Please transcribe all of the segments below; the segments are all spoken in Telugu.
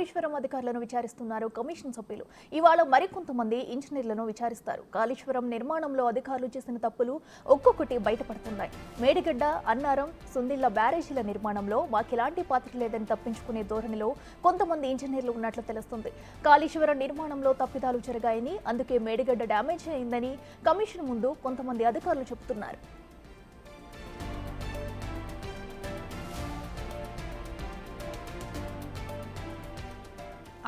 కాళేశ్వరం అధికారులను విచారిస్తున్నారు కమిషన్ సభ్యులు. ఇవాళ మరికొంతమంది ఇంజనీర్లను విచారిస్తారు. కాళేశ్వరం నిర్మాణంలో అధికారులు చేసిన తప్పులు ఒక్కొక్కటి బయటపడుతున్నాయి. మేడిగడ్డ, అన్నారం, సుందిళ్ల బ్యారేజీల నిర్మాణంలో మాకెలాంటి పాత్ర లేదని తప్పించుకునే ధోరణిలో కొంతమంది ఇంజనీర్లు ఉన్నట్లు తెలుస్తుంది. కాళేశ్వరం నిర్మాణంలో తప్పిదాలు జరిగాయని, అందుకే మేడిగడ్డ డ్యామేజ్ అయిందని కమిషన్ ముందు కొంతమంది అధికారులు చెబుతున్నారు.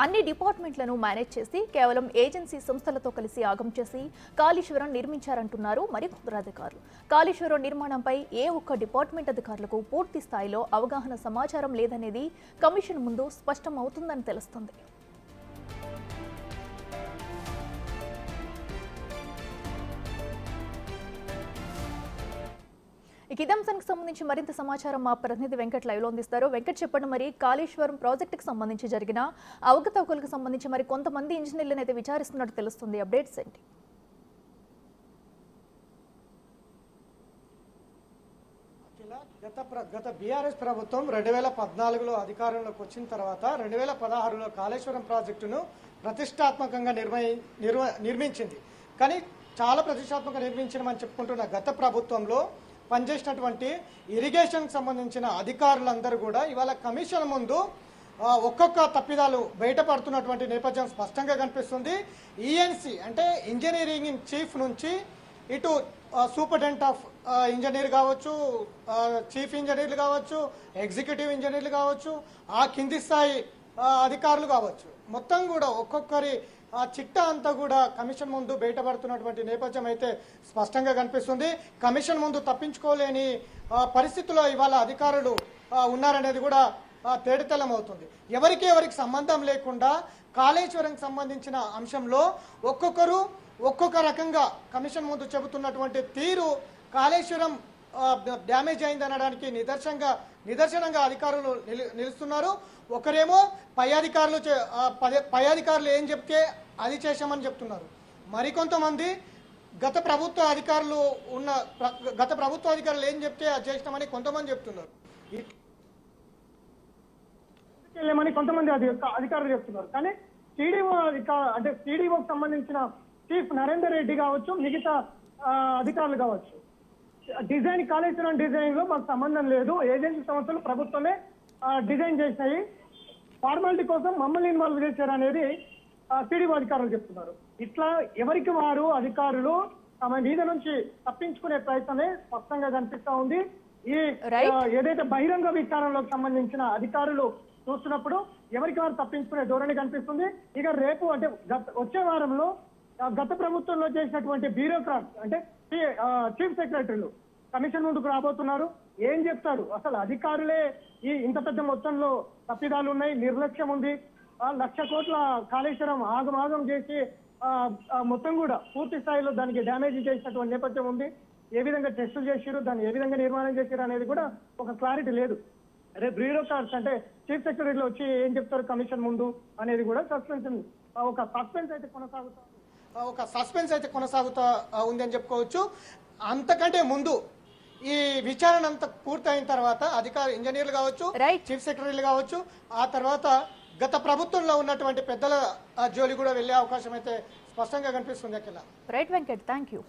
అన్ని డిపార్ట్మెంట్లను మేనేజ్ చేసి కేవలం ఏజెన్సీ సంస్థలతో కలిసి ఆగం చేసి కాళేశ్వరం నిర్మించారంటున్నారు మరికొందరు అధికారులు. కాళేశ్వరం నిర్మాణంపై ఏ ఒక్క డిపార్ట్మెంట్ అధికారులకు పూర్తి స్థాయిలో అవగాహన సమాచారం లేదనేది కమిషన్ ముందు స్పష్టం అవుతుందని తెలుస్తుంది. ఇదే అంశానికి సంబంధించి మరింత సమాచారం మా ప్రతినిధి వెంకట్ లైవ్ లో అందిస్తారు. వెంకట్, చెప్పండి, మరి కాళేశ్వరం ప్రాజెక్టుకు సంబంధించి జరిగిన అవకతవకలకు సంబంధించి మరి కొంతమంది ఇంజనీర్లను అయితే విచారిస్తున్నట్టు తెలుస్తుంది. అప్డేట్స్ ఏంటి? గత బీఆర్ఎస్ ప్రభుత్వం 2014లో అధికారంలోకి వచ్చిన తర్వాత 2016లో కాళేశ్వరం ప్రాజెక్టును ప్రతిష్టాత్మకంగా నిర్మించింది. కానీ చాలా ప్రతిష్టాత్మకంగా నిర్మించమని చెప్పుకుంటున్న గత ప్రభుత్వంలో పనిచేసినటువంటి ఇరిగేషన్కి సంబంధించిన అధికారులందరూ కూడా ఇవాళ కమిషన్ ముందు ఒక్కొక్క తప్పిదాలు బయటపడుతున్నటువంటి నేపథ్యం స్పష్టంగా కనిపిస్తుంది. ఈఎన్సీ అంటే ఇంజనీరింగ్ ఇన్ చీఫ్ నుంచి ఇటు సూపరింటెండెంట్ ఆఫ్ ఇంజనీర్ కావచ్చు, చీఫ్ ఇంజనీర్లు కావచ్చు, ఎగ్జిక్యూటివ్ ఇంజనీర్లు కావచ్చు, ఆ కింది స్థాయి అధికారులు కావచ్చు, మొత్తం కూడా ఒక్కొక్కరి చిట్టా అంతా కూడా కమిషన్ ముందు బయటపడుతున్నటువంటి నేపథ్యం అయితే స్పష్టంగా కనిపిస్తుంది. కమిషన్ ముందు తప్పించుకోలేని పరిస్థితుల్లో ఇవాళ అధికారులు ఉన్నారనేది కూడా తేటతెల్లమవుతుంది. ఎవరికి సంబంధం లేకుండా కాళేశ్వరంకి సంబంధించిన అంశంలో ఒక్కొక్కరు ఒక్కొక్క రకంగా కమిషన్ ముందు చెబుతున్నటువంటి తీరు కాళేశ్వరం డ్యామేజ్ అయిందనడానికి నిదర్శనంగా అధికారులు నిలుస్తున్నారు. ఒకరేమో పై అధికారులు ఏం చెప్తే అది చేశామని చెప్తున్నారు. మరికొంతమంది గత ప్రభుత్వ అధికారులు ఏం చెప్తే అది చేసినామని కొంతమంది చెప్తున్నారు. కొంతమంది అధికారులు చెప్తున్నారు. కానీ టీడీఓకి సంబంధించిన చీఫ్ నరేందర్ రెడ్డి కావచ్చు, మిగతా అధికారులు కావచ్చు, కాళేశ్వరం డిజైన్ లో మాకు సంబంధం లేదు, ఏజెన్సీ సంస్థలు ప్రభుత్వమే డిజైన్ చేసినాయి, ఫార్మాలిటీ కోసం మమ్మల్ని ఇన్వాల్వ్ చేశారు అనేది టీడీఓ అధికారులు చెప్తున్నారు. ఇట్లా ఎవరికి వారు అధికారులు తమ మీద నుంచి తప్పించుకునే ప్రయత్నమే స్పష్టంగా కనిపిస్తా ఉంది. ఈ ఏదైతే బహిరంగ విచారణలకు సంబంధించిన అధికారులు చూస్తున్నప్పుడు ఎవరికి వారు తప్పించుకునే ధోరణి కనిపిస్తుంది. ఇక రేపు అంటే వచ్చే వారంలో గత ప్రభుత్వంలో చేసినటువంటి బ్యూరోక్రాట్స్ అంటే చీఫ్ సెక్రటరీలు కమిషన్ ముందుకు రాబోతున్నారు. ఏం చెప్తారు? అసలు అధికారులే ఇంత పెద్ద మొత్తంలో తప్పిదాలు ఉన్నాయి, నిర్లక్ష్యం ఉంది, 1,00,000 కోట్ల కాళేశ్వరం ఆగమాగం చేసి మొత్తం కూడా పూర్తి స్థాయిలో దానికి డ్యామేజ్ చేసినటువంటి నేపథ్యం ఉంది. ఏ విధంగా టెస్టులు చేశారు, దాన్ని ఏ విధంగా నిర్మాణం చేశారు అనేది కూడా ఒక క్లారిటీ లేదు. రేపు బ్యూరోక్రాట్స్ అంటే చీఫ్ సెక్రటరీలు వచ్చి ఏం చెప్తారు కమిషన్ ముందు అనేది కూడా సస్పెన్స్ ఉంది. ఒక సస్పెన్స్ అయితే కొనసాగుతా ఉంది అని చెప్పుకోవచ్చు. అంతకంటే ముందు ఈ విచారణ అంతా పూర్తయిన తర్వాత ఇంజనీర్లు కావచ్చు, చీఫ్ సెక్రటరీలు కావచ్చు, ఆ తర్వాత గత ప్రభుత్వంలో ఉన్నటువంటి పెద్దల జోలి కూడా వెళ్లే అవకాశం అయితే స్పష్టంగా కనిపిస్తుంది. Right Venkat, thank you.